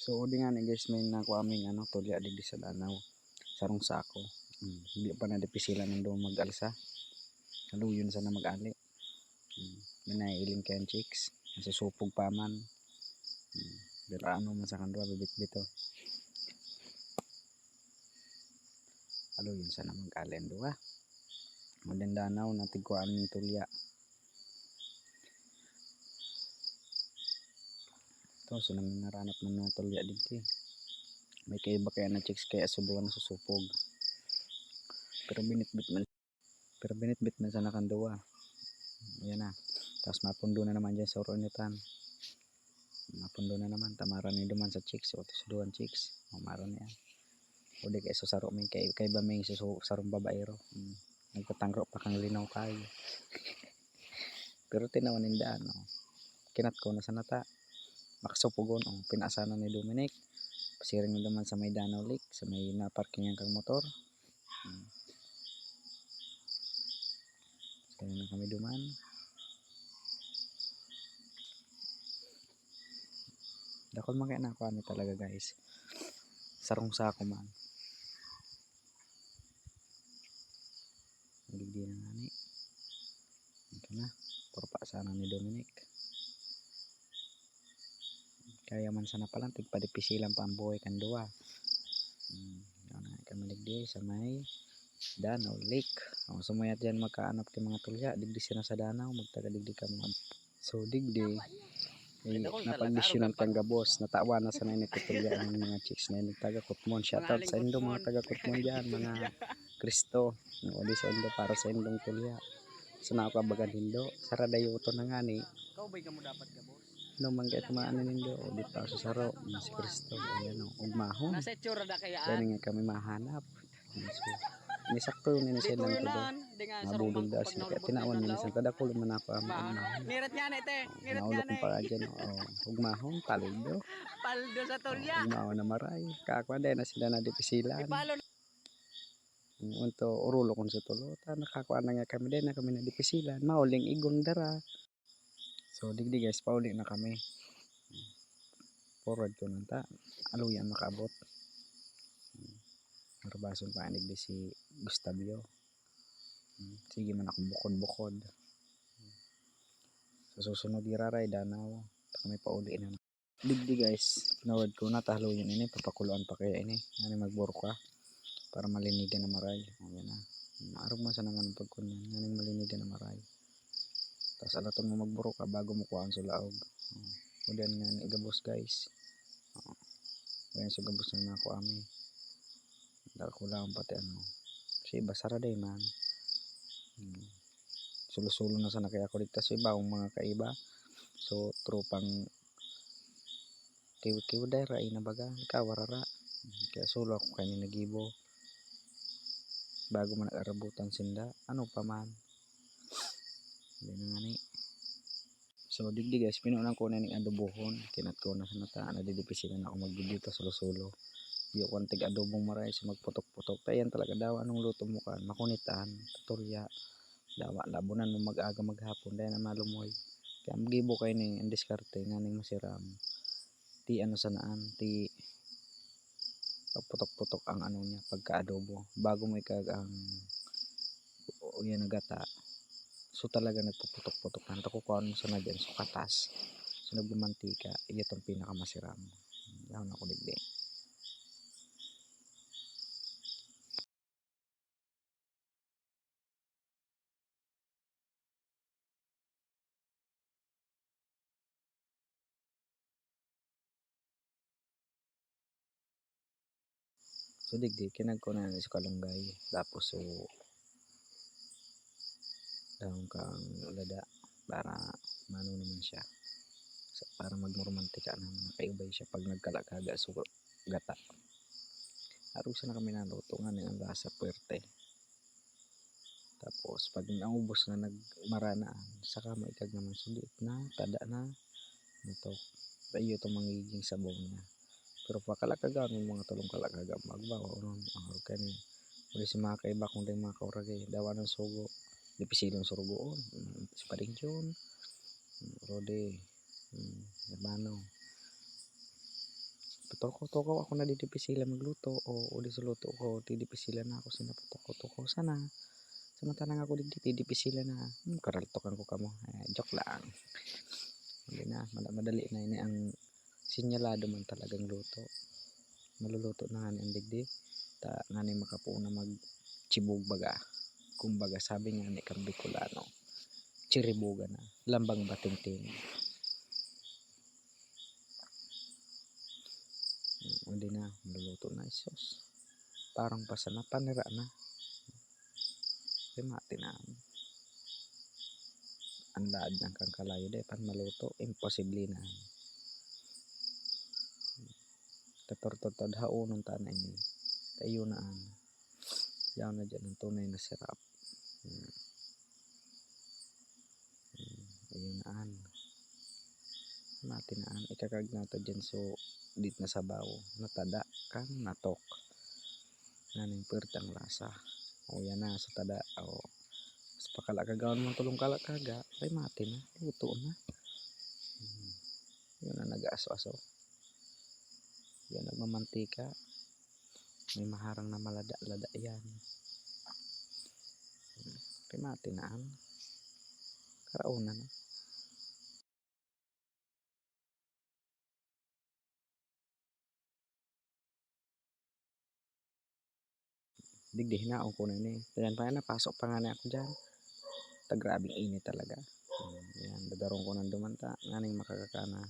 So di nga ni guys may nakuha aming tulya digdi sa danaw. Sarong sako. Hindi pa na dipisilan ng do mag-alsa. Haluyon sana mag-ali. May naiiling kayan chicks. Nasusupog pa man. Pero ano man sa kandwa bibit-bito. Haluyon sana mag-ali ang duwa. Magandanaw natigkuan ng tulya. Ito so nang naranap man na tulya digdi. May kaiba kaya na chicks kaya subuan na susupog. Pero binitbit man sana kanduwa. Ayan na. Tapos mapundo na naman dyan sa uronitan. Mapundo na naman. Tamaran ni duman sa chicks. O suduan chicks. Maron yan. O di kaya susaro may kaiba may susarong babaero. Nagpatangro pa kang linaw kayo. Pero tinawan yung daan. Kinat ko na sa nata. Makasupugon. Pinaasanan ni Dominic. Pasiring na duman sa may Danaw Lake. Sa may naparkingan kang motor. Kaya na kami duman. Dakol man kaya nakuha talaga guys. Sarong sako man. Digdi na nga ni. Ito na. Purpa sana ni Dominic. Kaya man sana palang tigpadipisilan pa ang buhay kan duwa. Yan na kami digdi sa may Danaw Lake. Sumayat dyan magkaanap kay mga tulya. Digdi sila sa Danaw. Magtaga digdi ka mga. So digdi. Napagdisyonan kang gabos. Natawa na sana ni tutulya ng mga chicks na yun. Taga Kutmon. Shoutout sa indo mga taga Kutmon dyan. Mga Kristo. Nagwadi sa indo para sa indong tulya. So nakabagan hindo. Saradayo ito na nga ni. Ikaw ba'y kamo dapat gabos? No manggay tumaan nindo o di pa sa saro si Kristo ayan ugmahon nasa itsura da kaya kaya nga kami mahanap so nisakto ni siya lang tudo mabulog da siya kaya tinawan ni sa kadakol man ako ang ugmahon nirat nga na ite nirat naulok nga na pa dyan ugmahon paldo sa tulya ugmahon na maray kakwa dahil na sila na dipisilan ipalo unto urulo kon sa tulo ta nakakuha na nga kami din na kami na dipisilan mauling igong dara. So digdi guys, pauli na kami. Forward ko nang ta. Aluyan makaabot. Marbason pa digdi si Gustavio. Sige man akong bukod-bukod. Sa susunod iraray Danaw. Kami pauli na. Digdi guys, pinawad ko na tahaluyan ini. Papakuluan pa kaya ini. Nani magburo ka. Para malinigan na maray. Ayan na. Maarog man sa nangan pagkunan. Nani malinigan na maray. Tapos alaton mo magburo ka bago mo kuhaan sa laog. Udan nga igabos guys. Ayan sa gabos na ako ami. Dahil ko lang pati kasi iba sara day man. Sulo-sulo na sana kaya ako dito sa iba ang mga kaiba. So tropang kiw-kiw day rai na baga. Kawarara. Kaya sulo ako kayo nagibo. Bago man nag-arabutan sinda. Ano pa man. Hindi na nga ni. So digdi guys, pinunan ko na ng adobohon. Kinat ko na sa nata. Nadidipisilan ako magbibito sulo-sulo. Di ako ang tig-adobong maray sa magputok-putok. Tayan talaga daw anong luto mo kan. Makunitan, tutorya. Dawa, labunan mo mag-aga maghapon. Dahil na malumoy. Kaya magibo kayo ni ang diskarte nga ning masiram. Ti ano sanaan. Ti pagputok-putok ang ano niya pagka-adobo. Bago mo ang yan nagata. So talaga nagpuputok-putok na. Takukuhan mo sana dyan. So katas. So nagbumantika. Iya itong pinakamasiram. Yaw na ko digdi. So digdi kinagko na sa kalunggay tapos so daon kang lada para mano naman siya para magmoromantika naman kaibay siya pag nagkalakaga so gata arusa na kami naluto nga ang lasa puwerte tapos pag naubos na nagmaranaan saka maikag naman sulit na tada na ito tayo itong magiging sabaw niya pero pakalakaga ng mga tulong kalakaga magbawa nun kani uli si mga kaiba kung din mga kauragay dawa ng sugo dipisilong surugoon sa paringyon rode hermano Tukaw-tukaw ako na didipisilan magluto o di sa luto ko didipisilan na ako sinaputukaw-tukaw sana. Samantalang ako didipisilan na karaltokan ko kamo. Joke lang. Hindi na madali na ini ang sinyalado man talagang luto. Maluluto na nga ni ang digdi. Ta nga ni makapuo na magchibog baga. Kumbaga sabi nga ni kang Bicolano, chiribuga na, lambang batingting. Hindi na, maluluto na isos. Parang pasa na, panira na. Mati na. Ang laad ng kang kalayo de, pan maluto, imposible na. Tatortotod haunong ta na ini. Tayo naan. Yaw na dyan ang tunay na sirap. Ayun naan. Mati naan. Ikakag na to dyan so dit na sabaw. Natada kan natok. Naning pertang lasa. O yan na sa tada. O sa pakalakagawan mong tulong kalakaga. Ay mati na. Luto na. Yun na nag-aso-aso. Yan nagmamantika. May maharang na malada-lada yan. Kay mati naan. Karauna na. Digdi hinaon ko na ini. Ayan pa yan, napasok pa nga na ako dyan. Grabing init talaga. Yan, dadarong ko ng dumanta. Nganing makakakana.